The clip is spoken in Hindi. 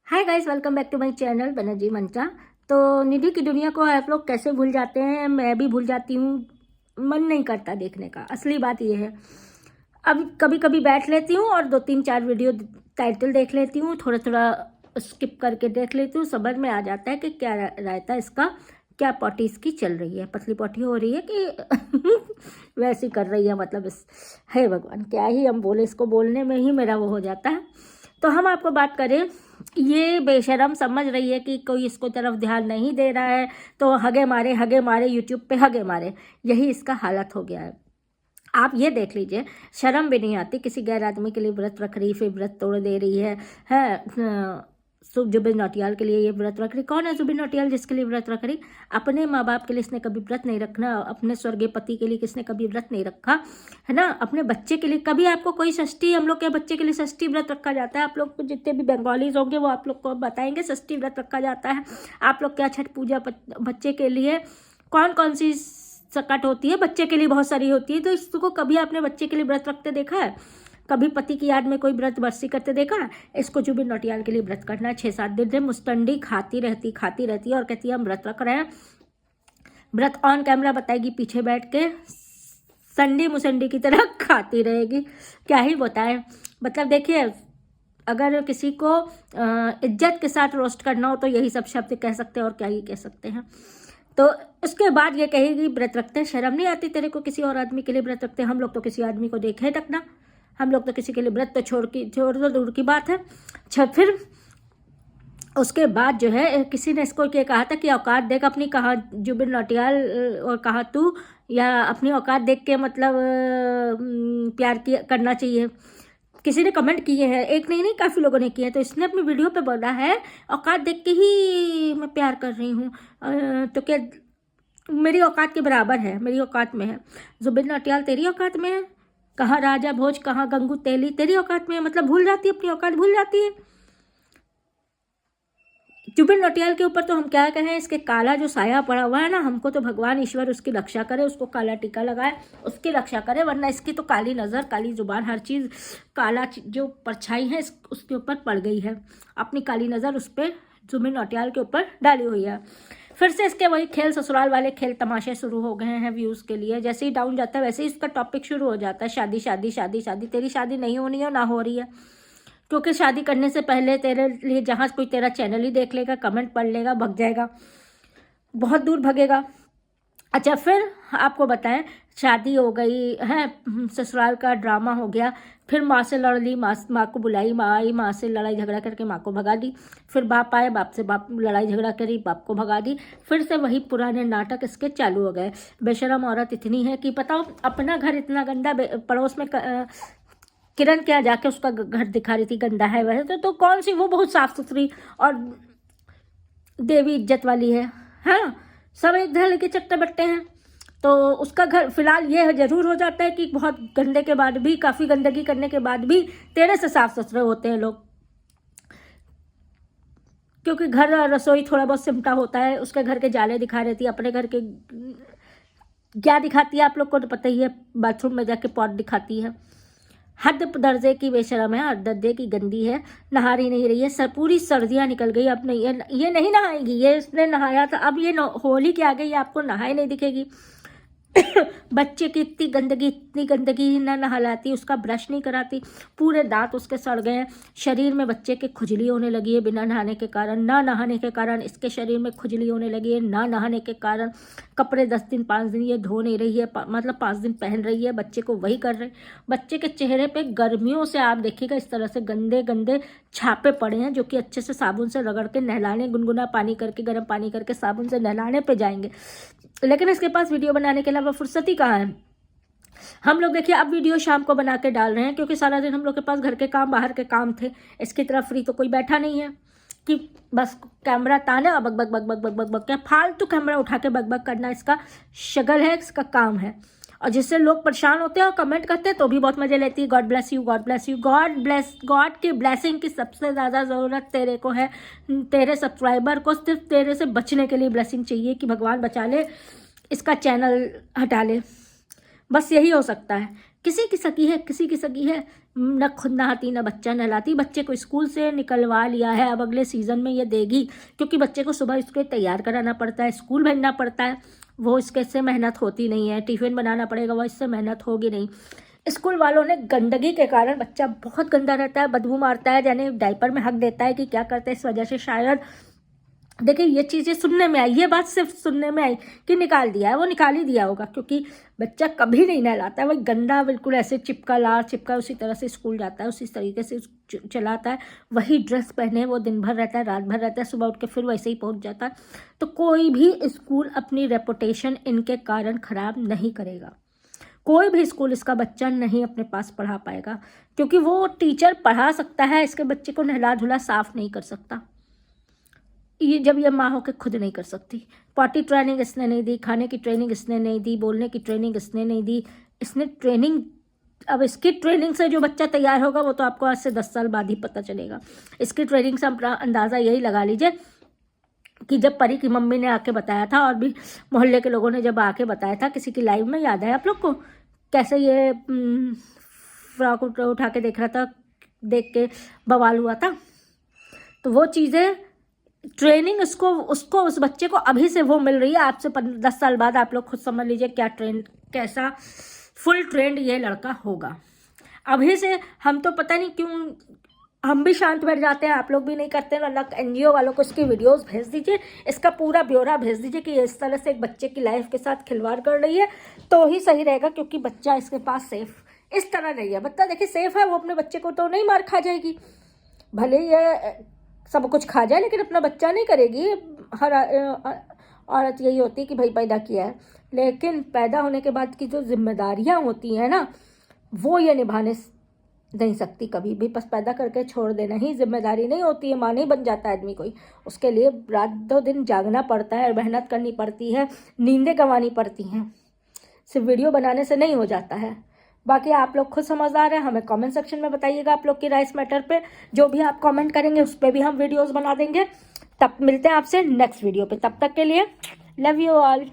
Hi guys, welcome back to my channel Banerjee Mantra. तो निधि की दुनिया को आप लोग कैसे भूल जाते हैं, मैं भी भूल जाती हूँ। मन नहीं करता देखने का, असली बात ये है। अब कभी कभी बैठ लेती हूँ और 2-3-4 वीडियो टाइटल देख लेती हूँ, थोड़ा थोड़ा स्किप करके देख लेती हूँ। समझ में आ जाता है कि क्या रहता है इसका, क्या पॉटी इसकी चल रही है, पतली पॉटी हो रही है कि वैसी कर रही है। मतलब इस हे भगवान, क्या ही हम बोले, इसको बोलने में ही मेरा वो हो जाता है। तो हम आपको बात करें, ये बेशरम समझ रही है कि कोई इसको तरफ ध्यान नहीं दे रहा है, तो हगे मारे यूट्यूब पे हगे मारे, यही इसका हालत हो गया है। आप ये देख लीजिए, शर्म भी नहीं आती, किसी गैर आदमी के लिए व्रत रख रही, फिर व्रत तोड़ दे रही है। जुबिन नौटियाल के लिए ये व्रत रख रही। कौन है जुबिन नौटियाल जिसके लिए व्रत रख रही? अपने माँ बाप के लिए इसने कभी व्रत नहीं रखना, अपने स्वर्गीय पति के लिए किसने कभी व्रत नहीं रखा है ना। अपने बच्चे के लिए कभी आपको कोई षष्ठी, हम लोग के बच्चे के लिए षष्ठी व्रत रखा जाता है। आप लोग को जितने भी बंगालीज होंगे वो आप लोग को बताएंगे षष्ठी व्रत रखा जाता है। आप लोग क्या छठ पूजा बच्चे के लिए कौन कौन सी सकट होती है, बच्चे के लिए बहुत सारी होती है। तो इसको कभी आपने बच्चे के लिए व्रत रखते देखा है? कभी पति की याद में कोई व्रत बरसी करते देखा है? इसको जुबिन नौटियाल के लिए व्रत करना है। 6-7 दिन से मुस्टंडी खाती रहती है और कहती है हम व्रत रख रहे हैं। व्रत ऑन कैमरा बताएगी, पीछे बैठ के संडी मुसंडी की तरह खाती रहेगी। क्या ही बताएं। मतलब देखिए, अगर किसी को इज्जत के साथ रोस्ट करना हो तो यही सब शब्द कह सकते हैं, और क्या ही कह सकते हैं। तो उसके बाद ये कहेगी व्रत रखते हैं, शर्म नहीं आती तेरे को किसी और आदमी के लिए व्रत रखते हैं? हम लोग तो किसी आदमी को देखे तक ना, हम लोग तो किसी के लिए व्रत तो छोड़ दो, दूर की बात है। फिर उसके बाद जो है किसी ने इसको ये कहा था कि औकात देख अपनी, कहा जुबिन नौटियाल और कहा तू, या अपनी औकात देख के मतलब प्यार करना चाहिए। किसी ने कमेंट किए हैं, एक नहीं काफ़ी लोगों ने किए हैं। तो इसने अपनी वीडियो पे बोला है औकात देख के ही मैं प्यार कर रही हूँ। तो क्या मेरी औकात के बराबर है? मेरी औकात में है। जुबिन नौटियाल तेरी औकात में है? कहाँ राजा भोज, कहाँ गंगू तेली, तेरी औकात में है? मतलब भूल जाती है, अपनी औकात भूल जाती है। जुबिन नौटियाल के ऊपर तो हम क्या कहें, इसके काला जो साया पड़ा हुआ है ना, हमको तो भगवान ईश्वर उसकी रक्षा करे, उसको काला टीका लगाए, उसकी रक्षा करे। वरना इसकी तो काली नज़र, काली जुबान, हर चीज़ काला जो परछाई है उसके ऊपर पड़ गई है। अपनी काली नज़र उस पर जुबिन नौटियाल के ऊपर डाली हुई है। फिर से इसके वही खेल, ससुराल वाले खेल तमाशे शुरू हो गए हैं व्यूज़ के लिए। जैसे ही डाउन जाता है वैसे ही इसका टॉपिक शुरू हो जाता है, शादी शादी शादी शादी। तेरी शादी नहीं होनी है, ना हो रही है, क्योंकि शादी करने से पहले तेरे लिए जहाँ कोई तेरा चैनल ही देख लेगा, कमेंट पढ़ लेगा, भग जाएगा, बहुत दूर भगेगा। अच्छा, फिर आपको बताएं, शादी हो गई है, ससुराल का ड्रामा हो गया, फिर माँ से लड़ ली, माँ को बुलाई, माँ आई, माँ से लड़ाई झगड़ा करके माँ को भगा दी। फिर बाप आए, बाप से लड़ाई झगड़ा करी, बाप को भगा दी। फिर से वही पुराने नाटक इसके चालू हो गए। बेशरम औरत इतनी है कि बताओ, अपना घर इतना गंदा, पड़ोस में किरण क्या जाके उसका घर दिखा रही थी गंदा है वैसे, तो कौन सी वो बहुत साफ सुथरी और देवी इज्जत वाली है। हाँ, सब एक धड़ के चट्टे बट्टे हैं। तो उसका घर फिलहाल ये जरूर हो जाता है कि बहुत गंदे के बाद भी, काफ़ी गंदगी करने के बाद भी तेरे से साफ सुथरे होते हैं लोग, क्योंकि घर रसोई थोड़ा बहुत सिमटा होता है। उसके घर के जाले दिखा रही थी, अपने घर के क्या दिखाती है आप लोग को तो पता ही है, बाथरूम में जाके पॉट दिखाती है। हद दर्जे की बेशरम है, हद दर्जे की गंदी है। नहा ही नहीं रही है, पूरी सर्दियाँ निकल गई। अब नहीं, ये नहीं नहाएगी। ये इसने नहाया था, अब ये होली के आगे ये आपको नहाए नहीं दिखेगी। बच्चे की इतनी गंदगी ना नहलाती, उसका ब्रश नहीं कराती, पूरे दांत उसके सड़ गए हैं। शरीर में बच्चे के खुजली होने लगी है बिना नहाने के कारण, ना नहाने के कारण इसके शरीर में खुजली होने लगी है, ना नहाने के कारण। कपड़े 10 दिन 5 दिन ये धो नहीं रही है, मतलब 5 दिन पहन रही है, बच्चे को वही कर रहे। बच्चे के चेहरे पे गर्मियों से आप देखिएगा इस तरह से गंदे गंदे छापे पड़े हैं, जो कि अच्छे से साबुन से रगड़ के नहलाने, गुनगुना पानी करके, गर्म पानी करके साबुन से नहलाने पे जाएंगे। लेकिन इसके पास वीडियो बनाने के अलावा फुर्सत ही कहाँ है। हम लोग देखिए अब वीडियो शाम को बना के डाल रहे हैं, क्योंकि सारा दिन हम लोग के पास घर के काम, बाहर के काम थे। इसकी तरफ फ्री तो कोई बैठा नहीं है कि बस कैमरा ताने और बक बक बक बक बक बक बक, क्या फालतू कैमरा उठा के बक बक करना इसका शगल है, इसका काम है। और जिससे लोग परेशान होते हैं और कमेंट करते हैं तो भी बहुत मजे लेती है। God bless you, God bless you, God की ब्लेसिंग की सबसे ज़्यादा ज़रूरत तेरे को है। तेरे सब्सक्राइबर को सिर्फ तेरे से बचने के लिए ब्लेसिंग चाहिए कि भगवान बचा ले, इसका चैनल हटा ले। बस यही हो सकता है किसी की सगी है, किसी की सगी है, न खुद नहाती न बच्चा नहलाती। बच्चे को स्कूल से निकलवा लिया है, अब अगले सीज़न में ये देगी, क्योंकि बच्चे को सुबह इसको तैयार कराना पड़ता है, स्कूल भेजना पड़ता है, वो इसके से मेहनत होती नहीं है। टिफ़िन बनाना पड़ेगा, वो इससे मेहनत होगी नहीं। स्कूल वालों ने गंदगी के कारण बच्चा बहुत गंदा रहता है, बदबू मारता है, यानी डायपर में हक देता है कि क्या करते हैं, इस वजह से शायद देखिए ये चीज़ें सुनने में आई, ये बात सिर्फ सुनने में आई कि निकाल दिया है, वो निकाल ही दिया होगा, क्योंकि बच्चा कभी नहीं नहलाता है, वही गंदा बिल्कुल ऐसे चिपका लार चिपका उसी तरह से स्कूल जाता है, उसी तरीके से चलाता है, वही ड्रेस पहने वो दिन भर रहता है, रात भर रहता है, सुबह उठ के फिर वैसे ही पहुंच जाता है। तो कोई भी स्कूल अपनी रेपुटेशन इनके कारण ख़राब नहीं करेगा, कोई भी स्कूल इसका बच्चा नहीं अपने पास पढ़ा पाएगा, क्योंकि वो टीचर पढ़ा सकता है, इसके बच्चे को नहला धुला साफ नहीं कर सकता। ये जब ये माँ होकर खुद नहीं कर सकती। पॉटी ट्रेनिंग इसने नहीं दी, खाने की ट्रेनिंग इसने नहीं दी, बोलने की ट्रेनिंग इसने नहीं दी। इसने ट्रेनिंग, अब इसकी ट्रेनिंग से जो बच्चा तैयार होगा वो तो आपको आज से 10 साल बाद ही पता चलेगा। इसकी ट्रेनिंग से अपना अंदाज़ा यही लगा लीजिए कि जब परी की मम्मी ने आके बताया था, और भी मोहल्ले के लोगों ने जब आके बताया था, किसी की लाइव में याद है आप लोग को, कैसे ये फ्रॉक उठा के देख रहा था, देख के बवाल हुआ था। तो वो चीज़ें ट्रेनिंग उसको उस बच्चे को अभी से वो मिल रही है, आपसे 10 साल बाद आप लोग खुद समझ लीजिए क्या ट्रेंड, कैसा फुल ट्रेंड ये लड़का होगा। अभी से हम तो पता नहीं क्यों हम भी शांत बैठ जाते हैं, आप लोग भी नहीं करते हैं। अल्लाह NGO वालों को इसकी वीडियोस भेज दीजिए, इसका पूरा ब्यौरा भेज दीजिए कि इस तरह से एक बच्चे की लाइफ के साथ खिलवाड़ कर रही है, तो ही सही रहेगा, क्योंकि बच्चा इसके पास सेफ इस तरह नहीं है। बच्चा देखिए सेफ है, वो अपने बच्चे को तो नहीं मार खा जाएगी, भले ये सब कुछ खा जाए लेकिन अपना बच्चा नहीं करेगी। हर औरत यही होती है कि भाई पैदा किया है, लेकिन पैदा होने के बाद की जो जिम्मेदारियां होती हैं ना, वो ये निभाने नहीं सकती कभी भी। बस पैदा करके छोड़ देना ही जिम्मेदारी नहीं होती है, माँ नहीं बन जाता आदमी कोई, उसके लिए रात दो दिन जागना पड़ता है, मेहनत करनी पड़ती है, नींदें गंवानी पड़ती हैं, सिर्फ वीडियो बनाने से नहीं हो जाता है। बाकी आप लोग खुद समझदार हैं, हमें कमेंट सेक्शन में बताइएगा आप लोग की राय इस मैटर पे। जो भी आप कमेंट करेंगे उस पर भी हम वीडियोस बना देंगे। तब मिलते हैं आपसे नेक्स्ट वीडियो पे, तब तक के लिए लव यू ऑल।